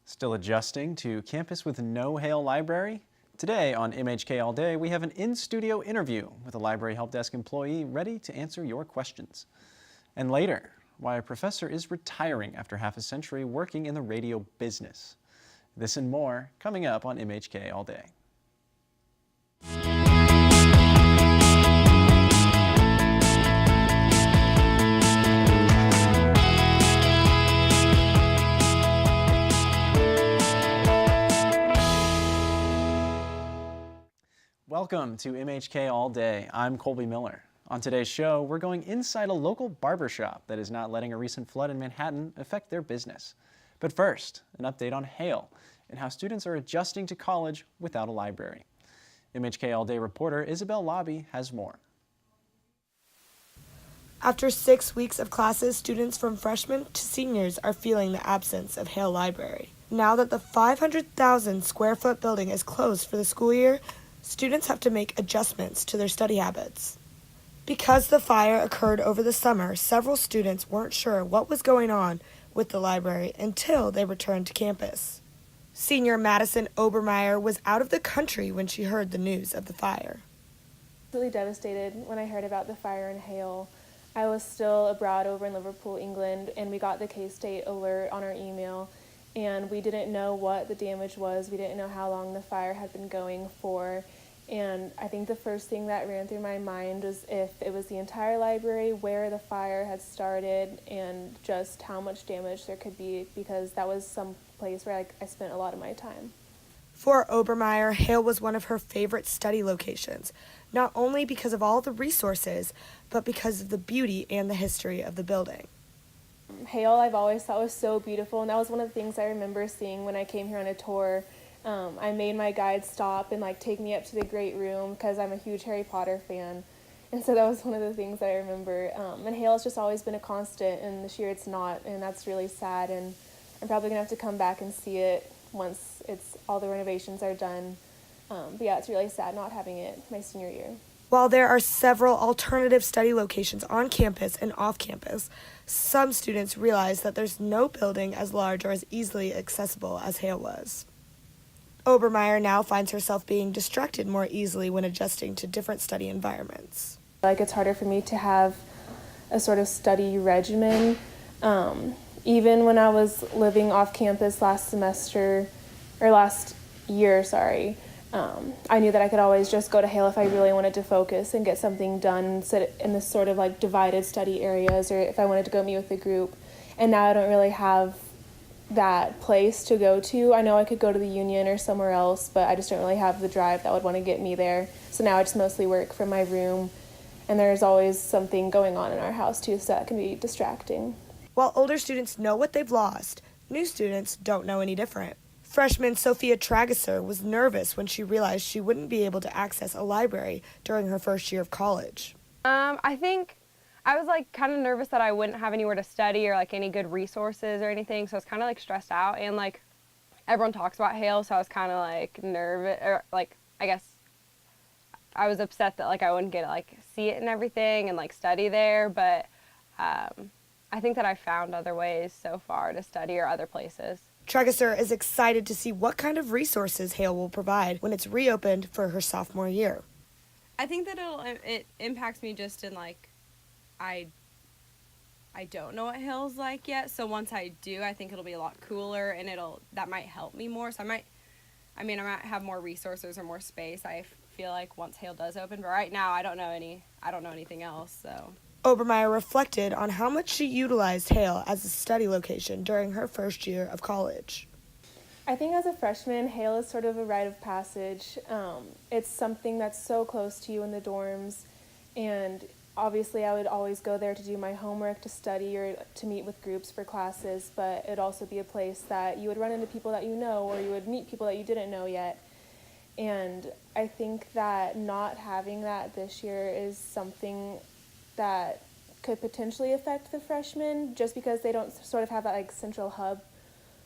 Still adjusting to campus with no Hale library? Today on MHK All Day, we have an in-studio interview with a library help desk employee ready to answer your questions. And later, why a professor is retiring after half a century working in the radio business. This and more coming up on MHK All Day. Welcome to MHK All Day. I'm Colby Miller. On today's show, we're going inside a local barbershop that is not letting a recent flood in Manhattan affect their business. But first, an update on Hale and how students are adjusting to college without a library. MHK All Day reporter Isabel Lobby has more. After 6 weeks of classes, students from freshmen to seniors are feeling the absence of Hale Library. Now that the 500,000 square foot building is closed for the school year, students have to make adjustments to their study habits. Because the fire occurred over the summer, several students weren't sure what was going on with the library until they returned to campus. Senior Madison Obermeyer was out of the country when she heard the news of the fire. Really devastated when I heard about the fire in Hale. I was still abroad over in Liverpool, England, and we got the K-State alert on our email, and we didn't know what the damage was. We didn't know how long the fire had been going for. And I think the first thing that ran through my mind was if it was the entire library, where the fire had started, and just how much damage there could be, because that was some place where I spent a lot of my time. For Obermeyer, Hale was one of her favorite study locations, not only because of all the resources, but because of the beauty and the history of the building. Hale I've always thought was so beautiful, and that was one of the things I remember seeing when I came here on a tour. I made my guide stop and take me up to the great room because I'm a huge Harry Potter fan, and so that was one of the things that I remember. And Hale has just always been a constant, and this year it's not, and that's really sad, and I'm probably gonna have to come back and see it once all the renovations are done. But yeah, it's really sad not having it my senior year. While there are several alternative study locations on campus and off campus, some students realize that there's no building as large or as easily accessible as Hale was. Obermeyer now finds herself being distracted more easily when adjusting to different study environments. It's harder for me to have a sort of study regimen. Even when I was living off campus last year, I knew that I could always just go to Hale if I really wanted to focus and get something done, sit in this sort of divided study areas, or if I wanted to go meet with a group. And now I don't really have that place to go to. I know I could go to the Union or somewhere else, but I just don't really have the drive that would want to get me there. So now I just mostly work from my room, and there's always something going on in our house too, so that can be distracting. While older students know what they've lost, new students don't know any different. Freshman Sophia Tragesser was nervous when she realized she wouldn't be able to access a library during her first year of college. I think I was kind of nervous that I wouldn't have anywhere to study or any good resources or anything, so I was kind of stressed out, and everyone talks about Hale, so I was kind of nervous, or I guess I was upset that I wouldn't get to see it and everything and study there, but I think that I found other ways so far to study or other places. Tragesser is excited to see what kind of resources Hale will provide when it's reopened for her sophomore year. I think that it impacts me just in I don't know what Hale's like yet, so once I do, I think it'll be a lot cooler, and that might help me more. So I might have more resources or more space. I feel once Hale does open, but right now I don't know anything else. So Obermeyer reflected on how much she utilized Hale as a study location during her first year of college. I think as a freshman, Hale is sort of a rite of passage. It's something that's so close to you in the dorms, and obviously I would always go there to do my homework, to study, or to meet with groups for classes, but it'd also be a place that you would run into people that you know, or you would meet people that you didn't know yet. And I think that not having that this year is something that could potentially affect the freshmen, just because they don't sort of have that central hub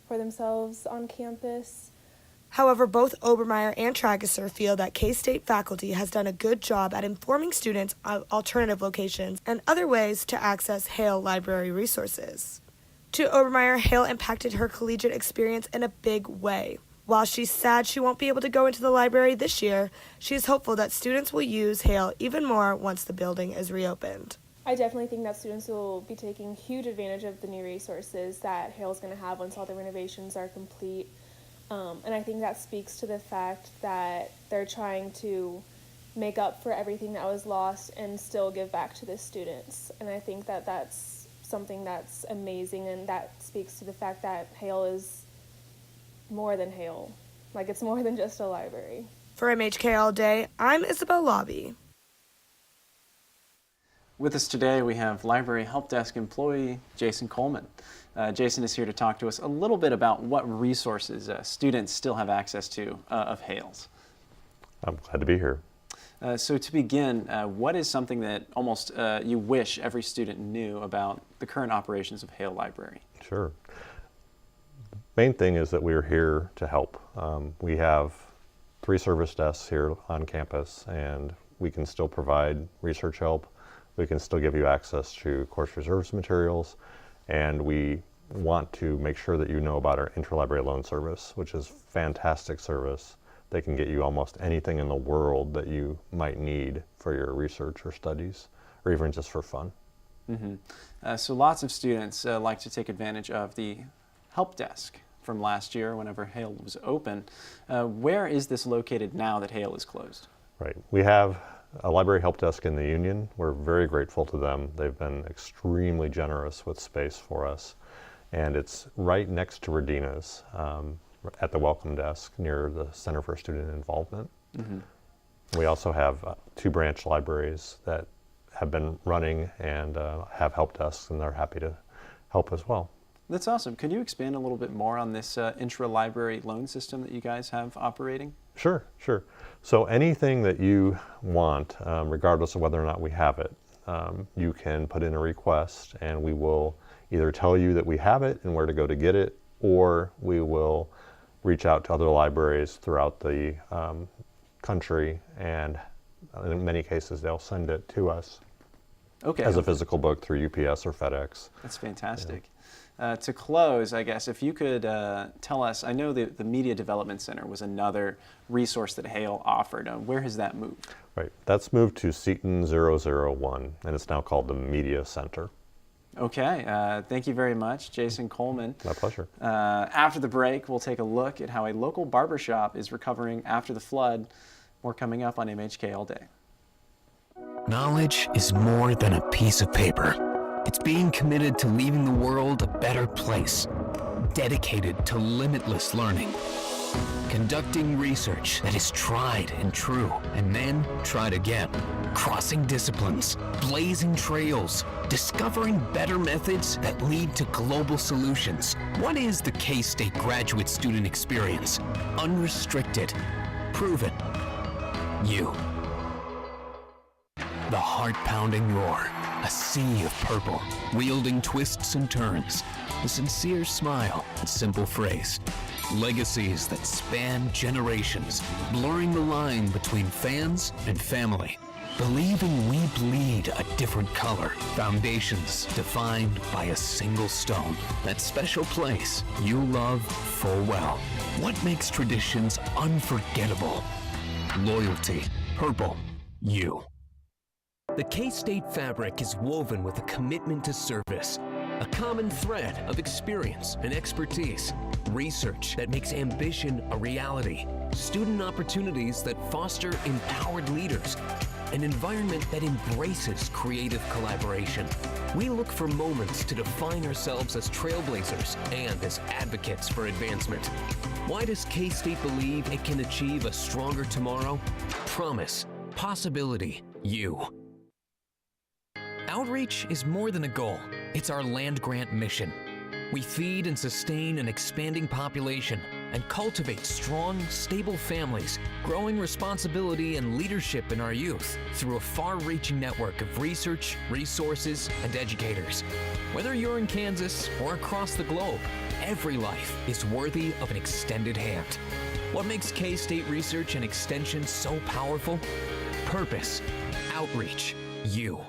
for themselves on campus. However, both Obermeyer and Tragesser feel that K-State faculty has done a good job at informing students of alternative locations and other ways to access Hale Library resources. To Obermeyer, Hale impacted her collegiate experience in a big way. While she's sad she won't be able to go into the library this year, she is hopeful that students will use Hale even more once the building is reopened. I definitely think that students will be taking huge advantage of the new resources that Hale's going to have once all the renovations are complete. And I think that speaks to the fact that they're trying to make up for everything that was lost and still give back to the students. And I think that that's something that's amazing, and that speaks to the fact that Hale is more than Hale. Like, it's more than just a library. For MHK All Day, I'm Isabel Lobby. With us today, we have Library Help Desk employee Jason Coleman. Jason is here to talk to us a little bit about what resources students still have access to of Hale's. I'm glad to be here. So to begin, what is something that almost you wish every student knew about the current operations of Hale Library? Sure. The main thing is that we're here to help. We have 3 service desks here on campus, and we can still provide research help. We can still give you access to course reserves materials, and we want to make sure that you know about our interlibrary loan service, which is fantastic service. They can get you almost anything in the world that you might need for your research or studies, or even just for fun. Mm-hmm. So lots of students like to take advantage of the help desk from last year whenever Hale was open. Where is this located now that Hale is closed? Right. We have a library help desk in the Union. We're very grateful to them. They've been extremely generous with space for us. And it's right next to Radina's at the welcome desk near the Center for Student Involvement. Mm-hmm. We also have 2 branch libraries that have been running and have help desks, and they're happy to help as well. That's awesome. Could you expand a little bit more on this intra-library loan system that you guys have operating? Sure. So anything that you want, regardless of whether or not we have it, you can put in a request, and we will either tell you that we have it and where to go to get it, or we will reach out to other libraries throughout the country, and in many cases they'll send it to us as a physical book through UPS or FedEx. That's fantastic. Yeah. To close, I guess, if you could tell us, I know the Media Development Center was another resource that Hale offered. Where has that moved? Right, that's moved to Seton 001, and it's now called the Media Center. Okay, thank you very much, Jason Coleman. My pleasure. After the break, we'll take a look at how a local barbershop is recovering after the flood. More coming up on MHK All Day. Knowledge is more than a piece of paper. It's being committed to leaving the world a better place, dedicated to limitless learning, conducting research that is tried and true, and then tried again, crossing disciplines, blazing trails, discovering better methods that lead to global solutions. What is the K-State graduate student experience? Unrestricted, proven, you. The heart-pounding roar, a sea of purple, wielding twists and turns, a sincere smile and simple phrase. Legacies that span generations, blurring the line between fans and family. Believing we bleed a different color. Foundations defined by a single stone. That special place you love full well. What makes traditions unforgettable? Loyalty. Purple. You. The K-State fabric is woven with a commitment to service, a common thread of experience and expertise, research that makes ambition a reality, student opportunities that foster empowered leaders, an environment that embraces creative collaboration. We look for moments to define ourselves as trailblazers and as advocates for advancement. Why does K-State believe it can achieve a stronger tomorrow? Promise, possibility, you. Outreach is more than a goal. It's our land-grant mission. We feed and sustain an expanding population and cultivate strong, stable families, growing responsibility and leadership in our youth through a far-reaching network of research, resources, and educators. Whether you're in Kansas or across the globe, every life is worthy of an extended hand. What makes K-State Research and Extension so powerful? Purpose, outreach, you.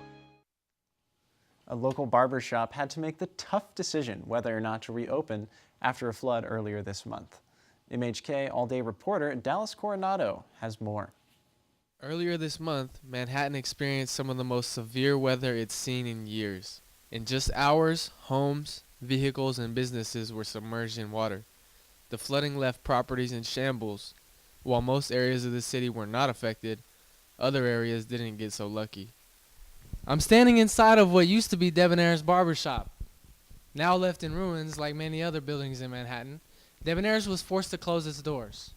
A local barber shop had to make the tough decision whether or not to reopen after a flood earlier this month. MHK All-Day reporter Dallas Coronado has more. Earlier this month, Manhattan experienced some of the most severe weather it's seen in years. In just hours, homes, vehicles, and businesses were submerged in water. The flooding left properties in shambles. While most areas of the city were not affected, other areas didn't get so lucky. I'm standing inside of what used to be Debonair's barbershop. Now left in ruins like many other buildings in Manhattan, Debonair's was forced to close its doors.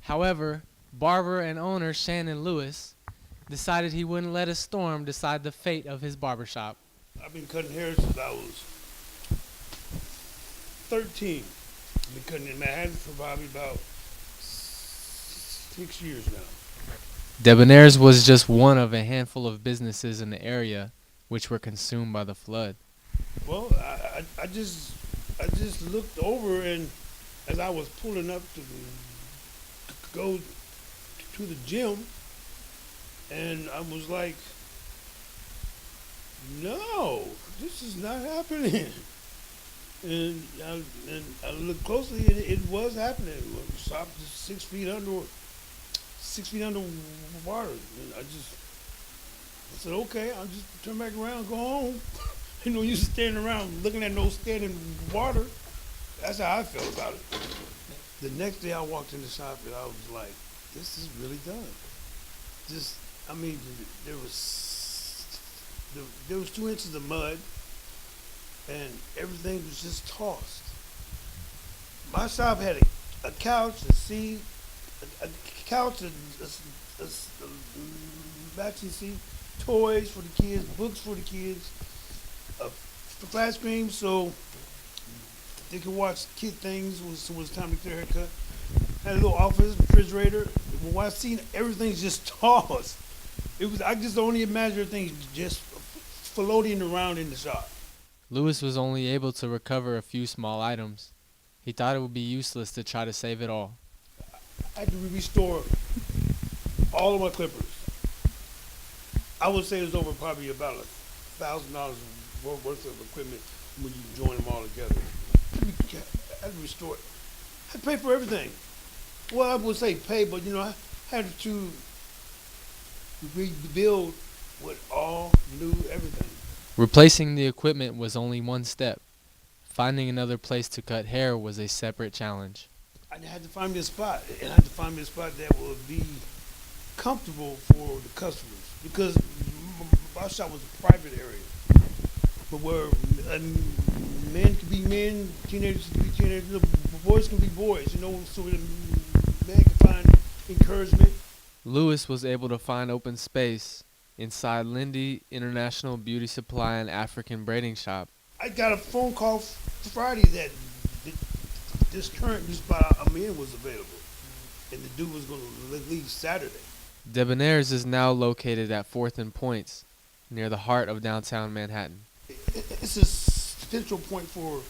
However, barber and owner Shannon Lewis decided he wouldn't let a storm decide the fate of his barbershop. I've been cutting hair since I was 13. I've been cutting in Manhattan for probably about 6 years now. Debonair's was just one of a handful of businesses in the area which were consumed by the flood. Well, I just looked over, and as I was pulling up to go to the gym, and I was like, no, this is not happening. And I looked closely, and it was happening. It was stopped 6 feet under water. And I said, okay, I'll just turn back around and go home. You know, you standing around looking at no standing water. That's how I felt about it. The next day I walked in the shop and I was like, this is really done. There was 2 inches of mud and everything was just tossed. My shop had a couch, a seat, a couch, a matching seat, toys for the kids, books for the kids, a flat screen so they could watch kid things when it was time to get their haircut. Had a little office, refrigerator. When I seen everything's just tossed, I just only imagine things just floating around in the shop. Lewis was only able to recover a few small items. He thought it would be useless to try to save it all. I had to restore all of my clippers. I would say it was over probably about $1,000 worth of equipment when you join them all together. I had to restore it. I had to pay for everything. Well, I would say pay, but I had to rebuild with all new everything. Replacing the equipment was only one step. Finding another place to cut hair was a separate challenge. I had to find me a spot, and I had to find me a spot that would be comfortable for the customers, because my shop was a private area, but where men can be men, teenagers can be teenagers, boys can be boys, so the man can find encouragement. Lewis was able to find open space inside Lindy International Beauty Supply and African Braiding Shop. I got a phone call Friday that this current new spot I'm in was available, and the dude was going to leave Saturday. Debonair's is now located at 4th and Points, near the heart of downtown Manhattan. It's a central point for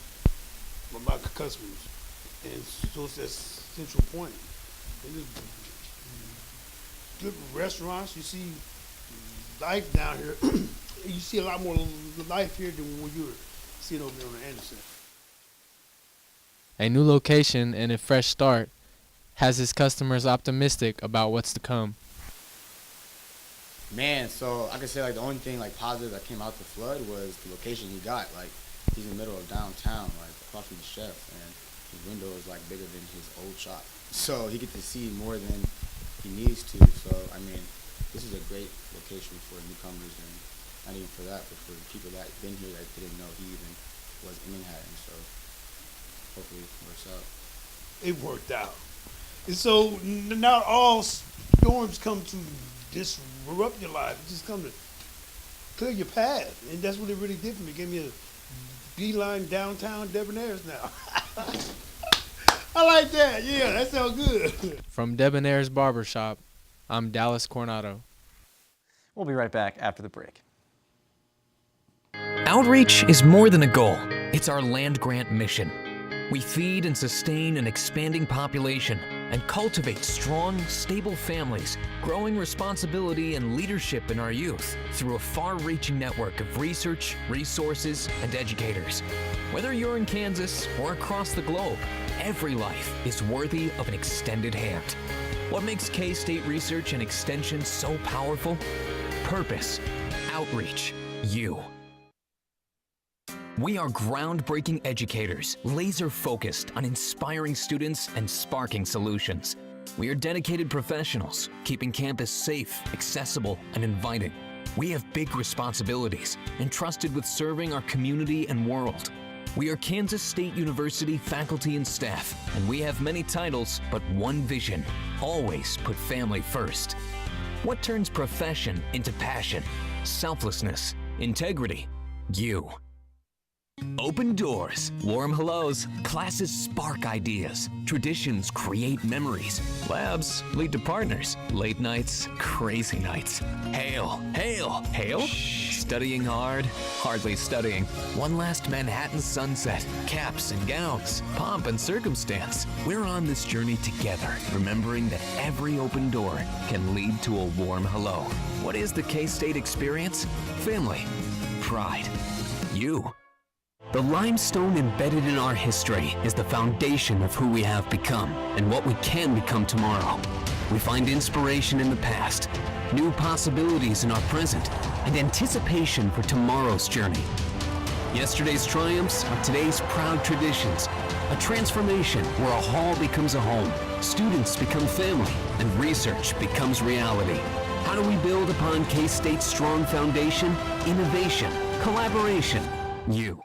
my customers, and so it's that central point. And there's good restaurants. You see life down here. You see a lot more life here than when you were seeing over there on the Anderson. A new location and a fresh start has his customers optimistic about what's to come. Man, so I could say the only thing positive that came out the flood was the location he got. He's in the middle of downtown, across from the chef, and his window is bigger than his old shop. So he gets to see more than he needs to. So this is a great location for newcomers, and not even for that, but for people that been here that didn't know he even was in Manhattan. So hopefully it works out. It worked out. And so not all storms come to disrupt your life. It just come to clear your path. And that's what it really did for me. It gave me a beeline downtown Debonair's now. I like that. Yeah, that sounds good. From Debonair's Barbershop, I'm Dallas Coronado. We'll be right back after the break. Outreach is more than a goal. It's our land grant mission. We feed and sustain an expanding population and cultivate strong, stable families, growing responsibility and leadership in our youth through a far-reaching network of research, resources, and educators. Whether you're in Kansas or across the globe, every life is worthy of an extended hand. What makes K-State Research and Extension so powerful? Purpose, outreach, you. We are groundbreaking educators, laser-focused on inspiring students and sparking solutions. We are dedicated professionals, keeping campus safe, accessible, and inviting. We have big responsibilities, entrusted with serving our community and world. We are Kansas State University faculty and staff, and we have many titles, but one vision: always put family first. What turns profession into passion? Selflessness, integrity, you. Open doors, warm hellos, classes spark ideas, traditions create memories, labs lead to partners, late nights, crazy nights. Hail, hail, hail? Studying hard, hardly studying. One last Manhattan sunset, caps and gowns, pomp and circumstance. We're on this journey together, remembering that every open door can lead to a warm hello. What is the K-State experience? Family, pride, you. The limestone embedded in our history is the foundation of who we have become and what we can become tomorrow. We find inspiration in the past, new possibilities in our present, and anticipation for tomorrow's journey. Yesterday's triumphs are today's proud traditions, a transformation where a hall becomes a home, students become family, and research becomes reality. How do we build upon K-State's strong foundation? Innovation, collaboration, you.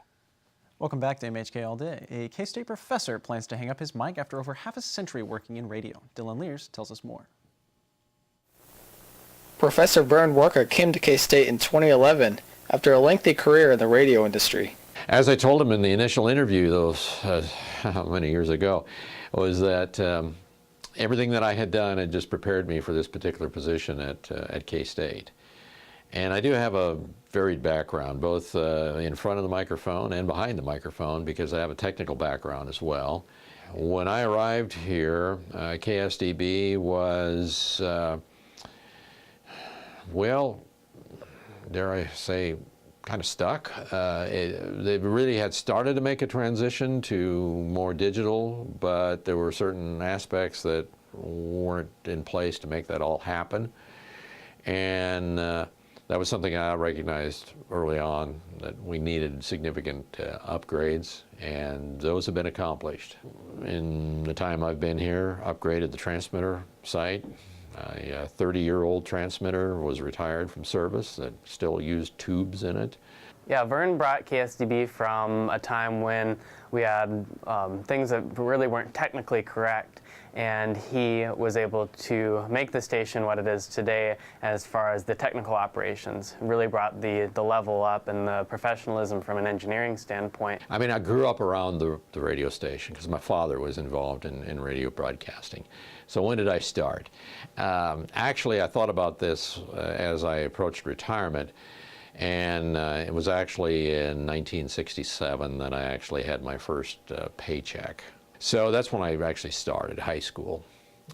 Welcome back to MHK All Day. A K-State professor plans to hang up his mic after over half a century working in radio. Dylan Lears tells us more. Professor Vern Walker came to K-State in 2011 after a lengthy career in the radio industry. As I told him in the initial interview, how many years ago, was that everything that I had done had just prepared me for this particular position at K-State. And I do have a varied background, both in front of the microphone and behind the microphone, because I have a technical background as well. When I arrived here, KSDB was, well, dare I say, kind of stuck. They really had started to make a transition to more digital, but there were certain aspects that weren't in place to make that all happen. And that was something I recognized early on, that we needed significant upgrades, and those have been accomplished. In the time I've been here, upgraded the transmitter site. A 30-year-old transmitter was retired from service that still used tubes in it. Yeah, Vern brought KSDB from a time when we had things that really weren't technically correct, and he was able to make the station what it is today as far as the technical operations. Really brought the level up and the professionalism from an engineering standpoint. I mean, I grew up around the radio station because my father was involved in radio broadcasting. So when did I start? Actually, I thought about this as I approached retirement. And it was actually in 1967 that I actually had my first paycheck. So that's when I actually started high school,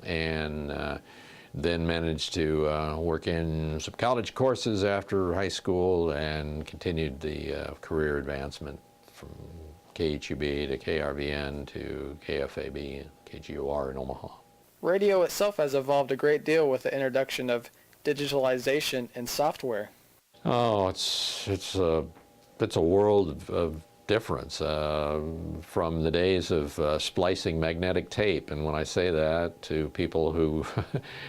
and then managed to work in some college courses after high school and continued the career advancement from KHUB to KRVN to KFAB and KGOR in Omaha. Radio itself has evolved a great deal with the introduction of digitalization and software. Oh, it's a world of difference from the days of splicing magnetic tape. And when I say that to people who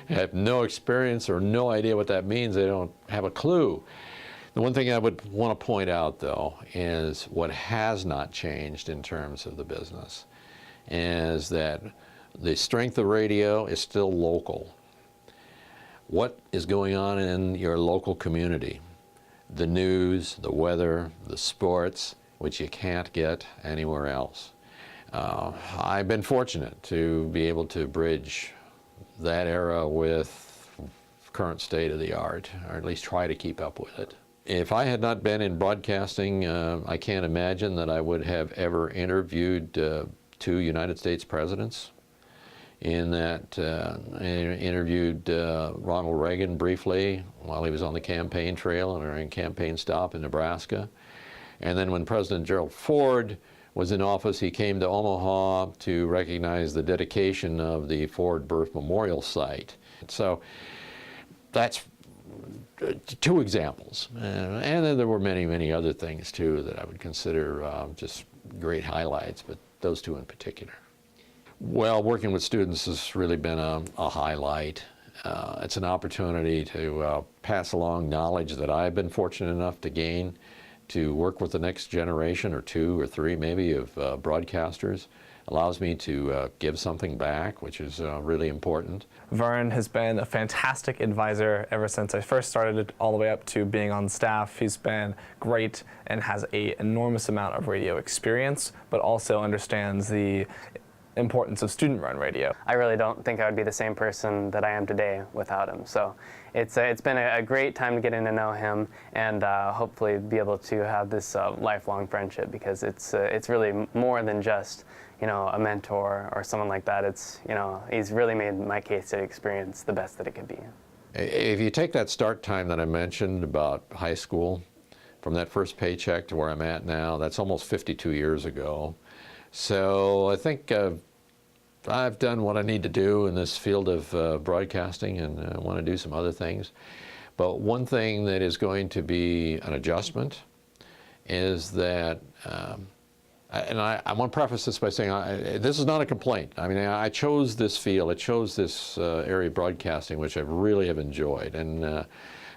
have no experience or no idea what that means, they don't have a clue. The one thing I would want to point out, though, is what has not changed in terms of the business is that the strength of radio is still local. What is going on in your local community? The news, the weather, the sports, which you can't get anywhere else. I've been fortunate to be able to bridge that era with current state of the art, or at least try to keep up with it. If I had not been in broadcasting, I can't imagine that I would have ever interviewed two United States presidents. in that I interviewed Ronald Reagan briefly while he was on the campaign trail and during a campaign stop in Nebraska. And then when President Gerald Ford was in office, he came to Omaha to recognize the dedication of the Ford Birth Memorial Site. So that's two examples. And then there were many, many other things too that I would consider just great highlights, but those two in particular. Well, working with students has really been a highlight. It's an opportunity to pass along knowledge that I've been fortunate enough to gain, to work with the next generation or two or three maybe of broadcasters. Allows me to give something back, which is really important. Vern has been a fantastic advisor ever since I first started all the way up to being on staff. He's been great and has an enormous amount of radio experience, but also understands the importance of student-run radio. I really don't think I would be the same person that I am today without him. So it's been a great time to get to know him and hopefully be able to have this lifelong friendship, because it's really more than just, you know, a mentor or someone like that. It's, you know, he's really made my K-State experience the best that it could be. If you take that start time that I mentioned about high school, from that first paycheck to where I'm at now, that's almost 52 years ago. So I think I've done what I need to do in this field of broadcasting, and I want to do some other things. But one thing that is going to be an adjustment is that, and I want to preface this by saying this is not a complaint. I mean, I chose this field, I chose this area of broadcasting, which I really have enjoyed, and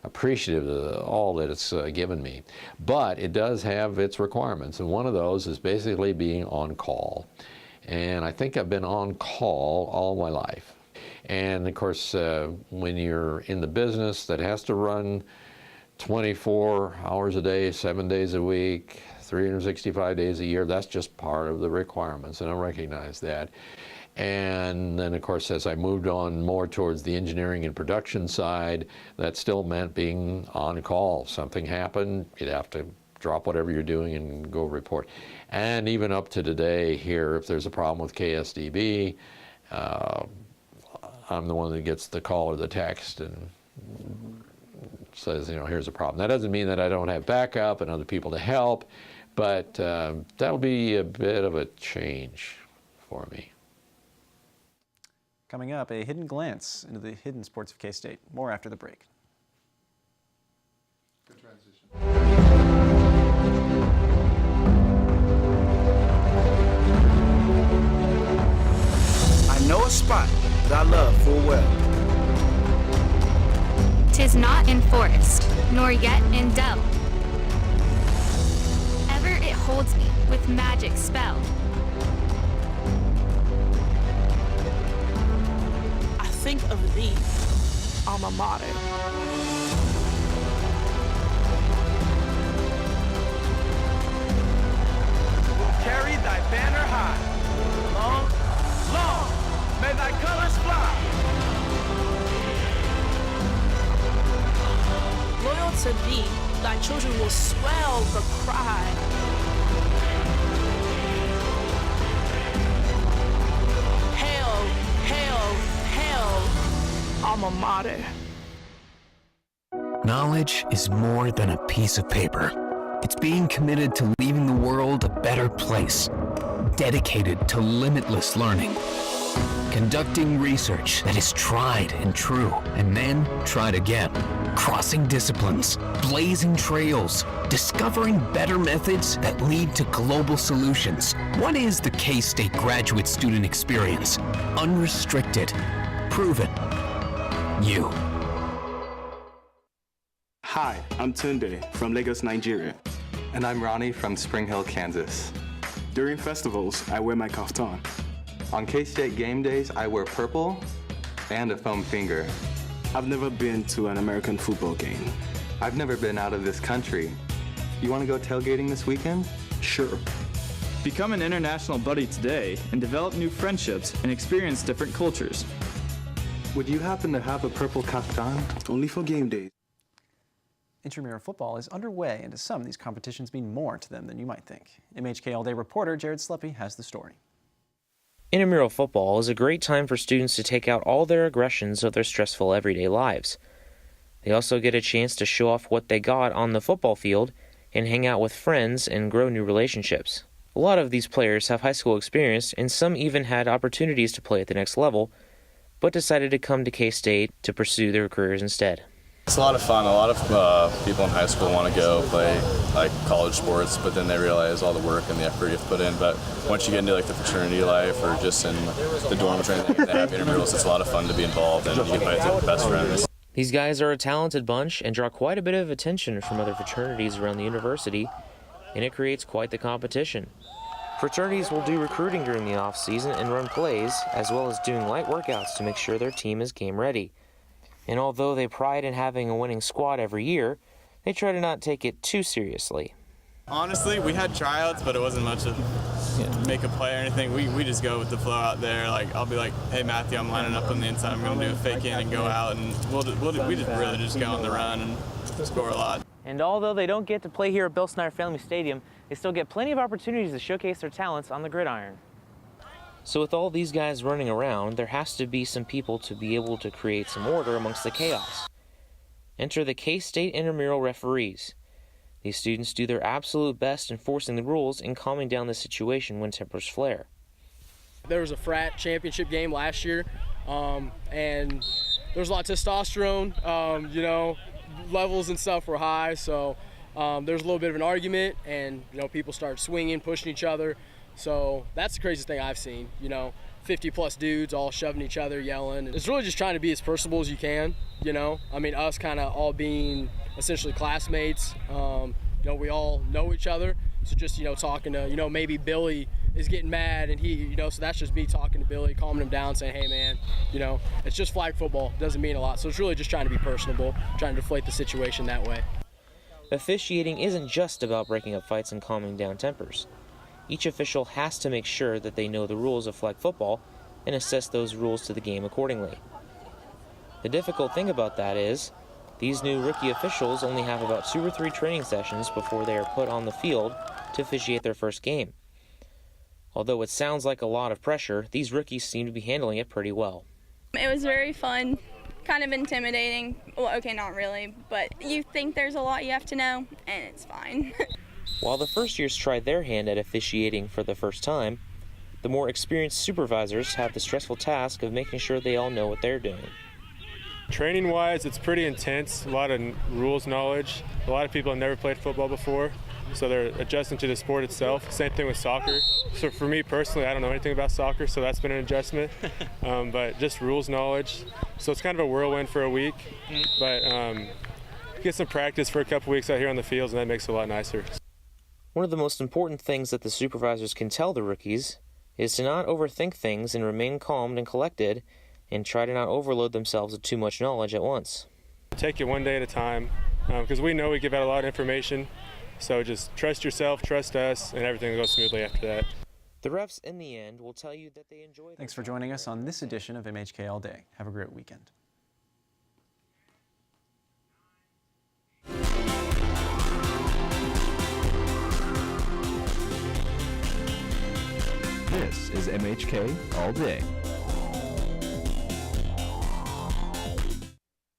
appreciative of all that it's given me. But it does have its requirements, and one of those is basically being on call. And I think I've been on call all my life. And of course, when you're in the business that has to run 24 hours a day, 7 days a week, 365 days a year, that's just part of the requirements, and I recognize that. And then, of course, as I moved on more towards the engineering and production side, that still meant being on call. Something happened, you'd have to drop whatever you're doing and go report. And even up to today here, if there's a problem with KSDB, I'm the one that gets the call or the text and says, you know, here's a problem. That doesn't mean that I don't have backup and other people to help, but that'll be a bit of a change for me. Coming up, a hidden glance into the hidden sports of K-State. More after the break. Good transition. I know a spot that I love full well. 'Tis not in forest, nor yet in dell. Ever it holds me with magic spell. Think of thee, alma mater. Carry thy banner high. Long, long, may thy colors fly. Loyal to thee, thy children will swell the cry. Hail, hail, alma mater. Knowledge is more than a piece of paper. It's being committed to leaving the world a better place, dedicated to limitless learning, conducting research that is tried and true, and then tried again, crossing disciplines, blazing trails, discovering better methods that lead to global solutions. What is the K-State graduate student experience? Unrestricted, proven. You. Hi, I'm Tunde from Lagos, Nigeria. And I'm Ronnie from Spring Hill, Kansas. During festivals, I wear my kaftan. On K-State game days, I wear purple and a foam finger. I've never been to an American football game. I've never been out of this country. You want to go tailgating this weekend? Sure. Become an international buddy today and develop new friendships and experience different cultures. Would you happen to have a purple kaftan? Only for game days. Intramural football is underway, and to some, these competitions mean more to them than you might think. MHK All Day reporter Jared Sleppy has the story. Intramural football is a great time for students to take out all their aggressions of their stressful everyday lives. They also get a chance to show off what they got on the football field and hang out with friends and grow new relationships. A lot of these players have high school experience, and some even had opportunities to play at the next level, but decided to come to K-State to pursue their careers instead. It's a lot of fun. A lot of people in high school want to go play like college sports, but then they realize all the work and the effort you have to put in. But once you get into like the fraternity life or just in the dorms or anything, they have intramurals. It's a lot of fun to be involved, and you get played with best friends. These guys are a talented bunch and draw quite a bit of attention from other fraternities around the university, and it creates quite the competition. Fraternities will do recruiting during the off-season and run plays, as well as doing light workouts to make sure their team is game ready. And although they pride in having a winning squad every year, they try to not take it too seriously. Honestly, we had tryouts, but it wasn't much of make a play or anything. We just go with the flow out there. Like, I'll be like, hey, Matthew, I'm lining up on the inside. I'm going to do a fake in and go out, and we just really just go on the run and score a lot. And although they don't get to play here at Bill Snyder Family Stadium, they still get plenty of opportunities to showcase their talents on the gridiron. So with all these guys running around, there has to be some people to be able to create some order amongst the chaos. Enter the K-State intramural referees. These students do their absolute best enforcing the rules and calming down the situation when tempers flare. There was a frat championship game last year, and there was a lot of testosterone, levels and stuff were high, so there was a little bit of an argument, and people started swinging, pushing each other. So that's the craziest thing I've seen, 50 plus dudes all shoving each other, yelling. It's really just trying to be as personable as you can, us kind of all being essentially classmates. We all know each other, so just talking to maybe Billy is getting mad, and he so that's just me talking to Billy, calming him down, saying, hey man, it's just flag football, it doesn't mean a lot. So it's really just trying to be personable, trying to deflate the situation that way. Officiating isn't just about breaking up fights and calming down tempers. Each official has to make sure that they know the rules of flag football and assess those rules to the game accordingly. The difficult thing about that is, these new rookie officials only have about 2 or 3 training sessions before they are put on the field to officiate their first game. Although it sounds like a lot of pressure, these rookies seem to be handling it pretty well. It was very fun, kind of intimidating. Well, okay, not really, but you think there's a lot you have to know, and it's fine. While the first years try their hand at officiating for the first time, the more experienced supervisors have the stressful task of making sure they all know what they're doing. Training-wise, it's pretty intense, a lot of rules knowledge. A lot of people have never played football before, so they're adjusting to the sport itself. Same thing with soccer. So for me personally, I don't know anything about soccer, so that's been an adjustment. But just rules knowledge. So it's kind of a whirlwind for a week, but get some practice for a couple weeks out here on the fields, and that makes it a lot nicer. One of the most important things that the supervisors can tell the rookies is to not overthink things and remain calm and collected, and try to not overload themselves with too much knowledge at once. Take it one day at a time, because we know we give out a lot of information, so just trust yourself, trust us, and everything will go smoothly after that. The refs, in the end, will tell you that they enjoy. Thanks for joining us on this edition of MHK All Day. Have a great weekend. This is MHK All Day.